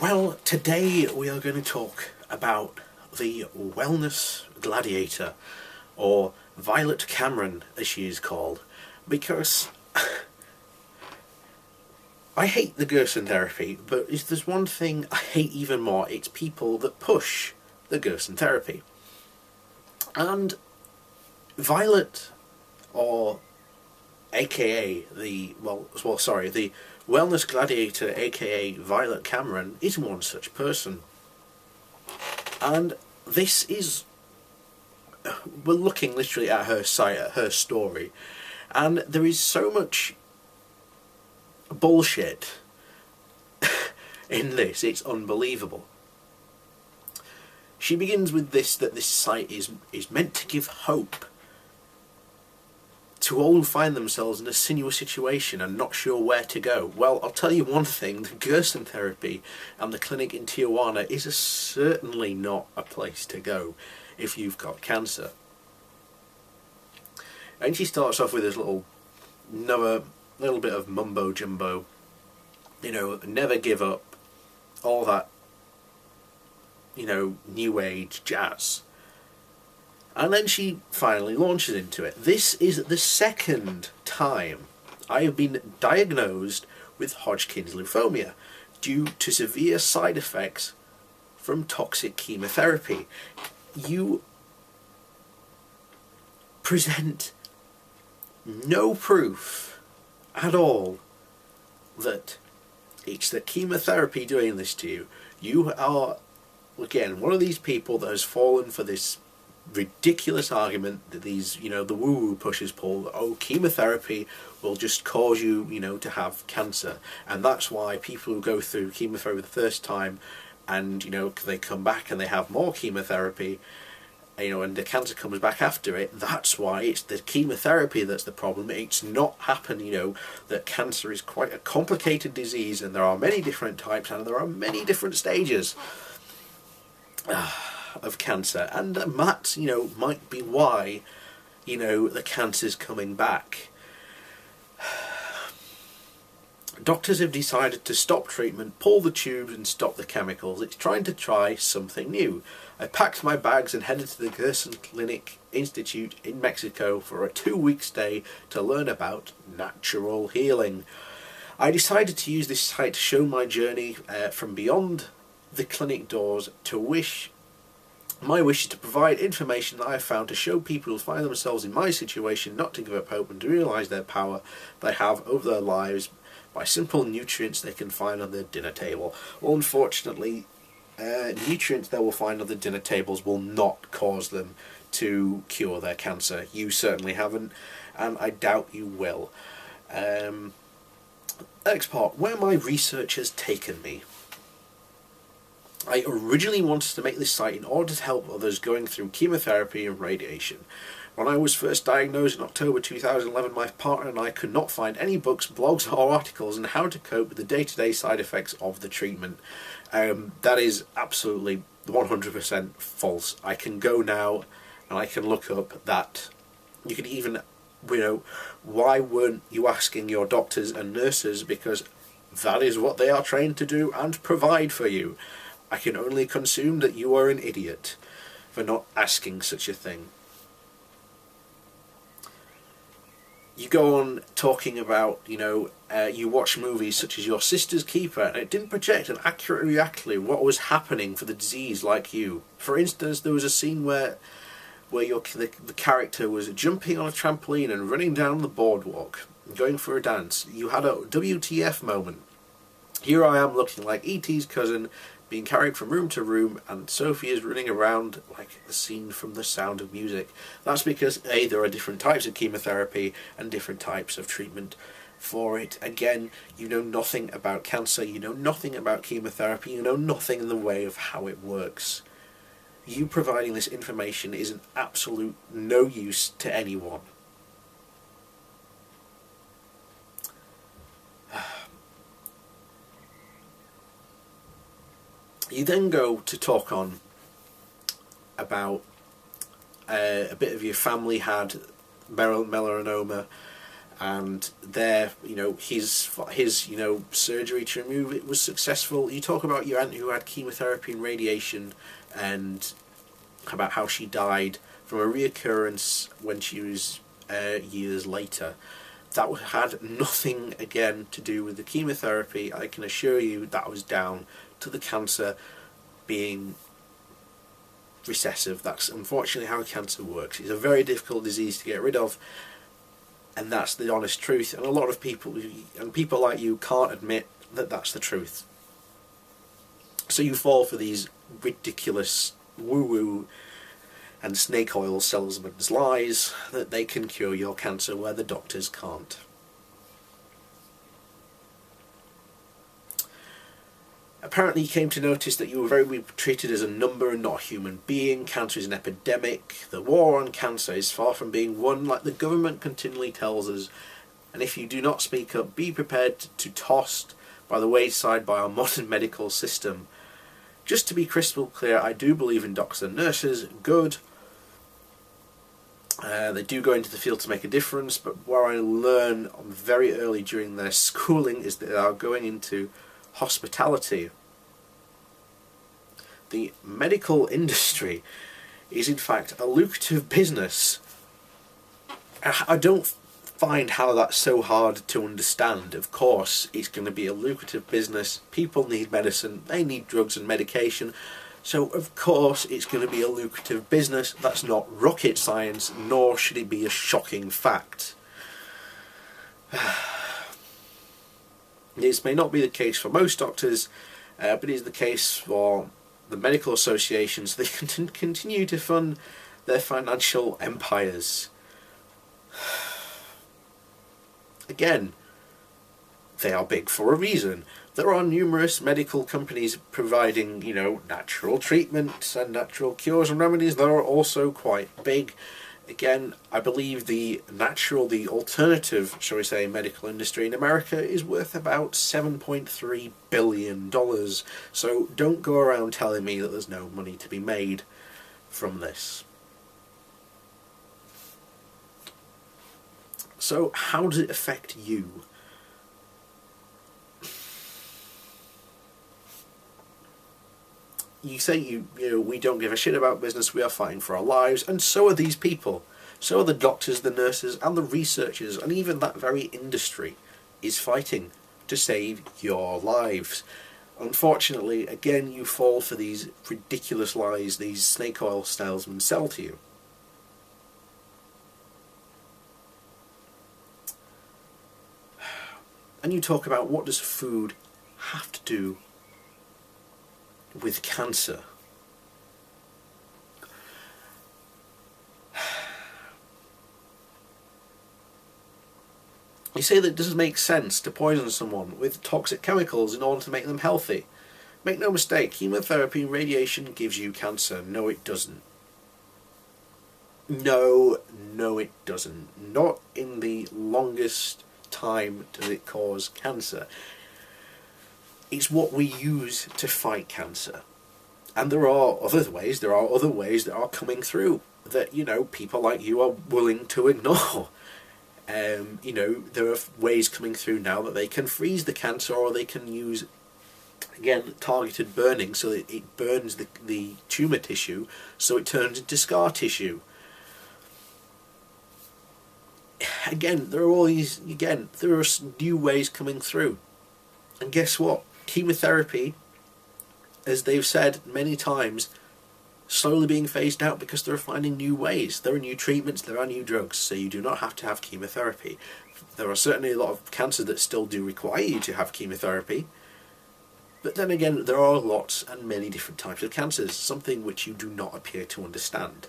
Well, today we are going to talk about the wellness gladiator, or Violet Cameron as she is called, because I hate the Gerson therapy, but if there's one thing I hate even more, it's people that push the Gerson therapy. And Violet, or aka the wellness gladiator, aka Violet Cameron, is one such person. And this is, we're looking literally at her site, at her story, and there is so much bullshit in this, it's unbelievable. She begins with this, that this site is meant to give hope to all who find themselves in a sinuous situation and not sure where to go. Well, I'll tell you one thing, the Gerson therapy and the clinic in Tijuana is certainly not a place to go if you've got cancer. And she starts off with this little bit of mumbo jumbo, never give up, all that, new age jazz. And then she finally launches into it. This is the second time I have been diagnosed with Hodgkin's lymphoma due to severe side effects from toxic chemotherapy. You present no proof at all that it's the chemotherapy doing this to you. You are, again, one of these people that has fallen for this ridiculous argument that these, the woo-woo pushers pull. Oh, chemotherapy will just cause you, to have cancer, and that's why people who go through chemotherapy the first time, and they come back and they have more chemotherapy, and the cancer comes back after it. That's why it's the chemotherapy that's the problem. It's not happened, that cancer is quite a complicated disease, and there are many different types, and there are many different stages of cancer, and that might be why the cancer's coming back. Doctors have decided to stop treatment, pull the tubes and stop the chemicals. It's trying to try something new. I packed my bags and headed to the Gerson Clinic Institute in Mexico for a 2-week stay to learn about natural healing. I decided to use this site to show my journey from beyond the clinic doors my wish is to provide information that I have found to show people who find themselves in my situation not to give up hope and to realise their power they have over their lives by simple nutrients they can find on their dinner table. Well, unfortunately, nutrients they will find on the dinner tables will not cause them to cure their cancer. You certainly haven't, and I doubt you will. Next part, where my research has taken me. I originally wanted to make this site in order to help others going through chemotherapy and radiation. When I was first diagnosed in October 2011, my partner and I could not find any books, blogs or articles on how to cope with the day-to-day side effects of the treatment. That is absolutely 100% false. I can go now and I can look up that. You can even, why weren't you asking your doctors and nurses, because that is what they are trained to do and provide for you. I can only consume that you are an idiot for not asking such a thing. You go on talking about, you watch movies such as Your Sister's Keeper, and it didn't project an accurate reality what was happening for the disease like you. For instance, there was a scene where the character was jumping on a trampoline and running down the boardwalk, going for a dance. You had a WTF moment. Here I am looking like E.T.'s cousin, being carried from room to room, and Sophie is running around like the scene from The Sound of Music. That's because A, there are different types of chemotherapy and different types of treatment for it. Again, you know nothing about cancer, you know nothing about chemotherapy, you know nothing in the way of how it works. You providing this information is an absolute no use to anyone. You then go to talk on about a bit of your family had melanoma, and there, his surgery to remove it was successful. You talk about your aunt who had chemotherapy and radiation, and about how she died from a reoccurrence when she was years later. That had nothing again to do with the chemotherapy. I can assure you that was down to the cancer being recessive. That's unfortunately how cancer works. It's a very difficult disease to get rid of, and that's the honest truth. And a lot of people, and people like you, can't admit that that's the truth. So you fall for these ridiculous woo-woo and snake oil salesmen's lies that they can cure your cancer where the doctors can't. Apparently you came to notice that you were very treated as a number and not a human being. Cancer is an epidemic. The war on cancer is far from being won like the government continually tells us. And if you do not speak up, be prepared to tossed by the wayside by our modern medical system. Just to be crystal clear, I do believe in doctors and nurses. Good. They do go into the field to make a difference, but where I learn very early during their schooling is that they are going into hospitality. The medical industry is in fact a lucrative business. I don't find how that's so hard to understand. Of course it's going to be a lucrative business. People need medicine, they need drugs and medication, so of course it's going to be a lucrative business. That's not rocket science, nor should it be a shocking fact. This may not be the case for most doctors, but it is the case for the medical associations. They can continue to fund their financial empires. Again, they are big for a reason. There are numerous medical companies providing, natural treatments and natural cures and remedies that are also quite big. Again, I believe the alternative, shall we say, medical industry in America is worth about $7.3 billion. So don't go around telling me that there's no money to be made from this. So how does it affect you? You say we don't give a shit about business, we are fighting for our lives, and so are these people. So are the doctors, the nurses, and the researchers, and even that very industry is fighting to save your lives. Unfortunately, again, you fall for these ridiculous lies these snake oil salesmen sell to you. And you talk about, what does food have to do with cancer? You say that it doesn't make sense to poison someone with toxic chemicals in order to make them healthy. Make no mistake, chemotherapy and radiation gives you cancer. No, it doesn't. No, it doesn't. Not in the longest time does it cause cancer. It's what we use to fight cancer. And there are other ways that are coming through that, people like you are willing to ignore. There are ways coming through now that they can freeze the cancer, or they can use, again, targeted burning, so that it burns the tumour tissue, so it turns into scar tissue. Again, there are new ways coming through. And guess what? Chemotherapy, as they've said many times, slowly being phased out because they're finding new ways. There are new treatments, there are new drugs, so you do not have to have chemotherapy. There are certainly a lot of cancers that still do require you to have chemotherapy, but then again, there are lots and many different types of cancers, something which you do not appear to understand.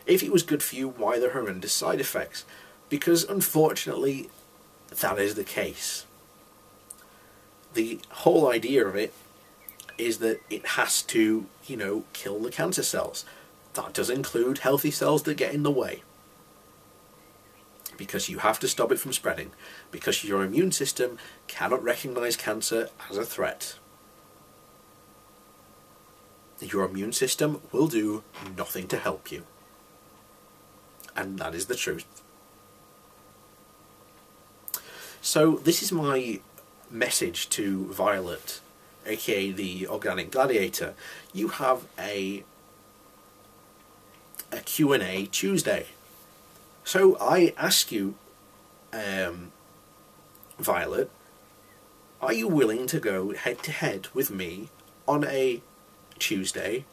If it was good for you, why the horrendous side effects? Because unfortunately, that is the case. The whole idea of it is that it has to, kill the cancer cells. That does include healthy cells that get in the way. Because you have to stop it from spreading. Because your immune system cannot recognize cancer as a threat. your immune system will do nothing to help you. And that is the truth. So this is my message to Violet, aka the Organic Gladiator. You have a Q&A Tuesday. So I ask you, Violet, are you willing to go head to head with me on a Tuesday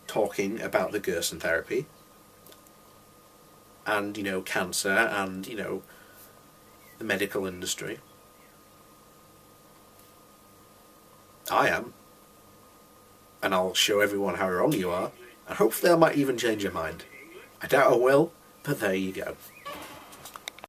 talking about the Gerson therapy and, cancer and, the medical industry? I am. And I'll show everyone how wrong you are, and hopefully I might even change your mind. I doubt I will, but there you go.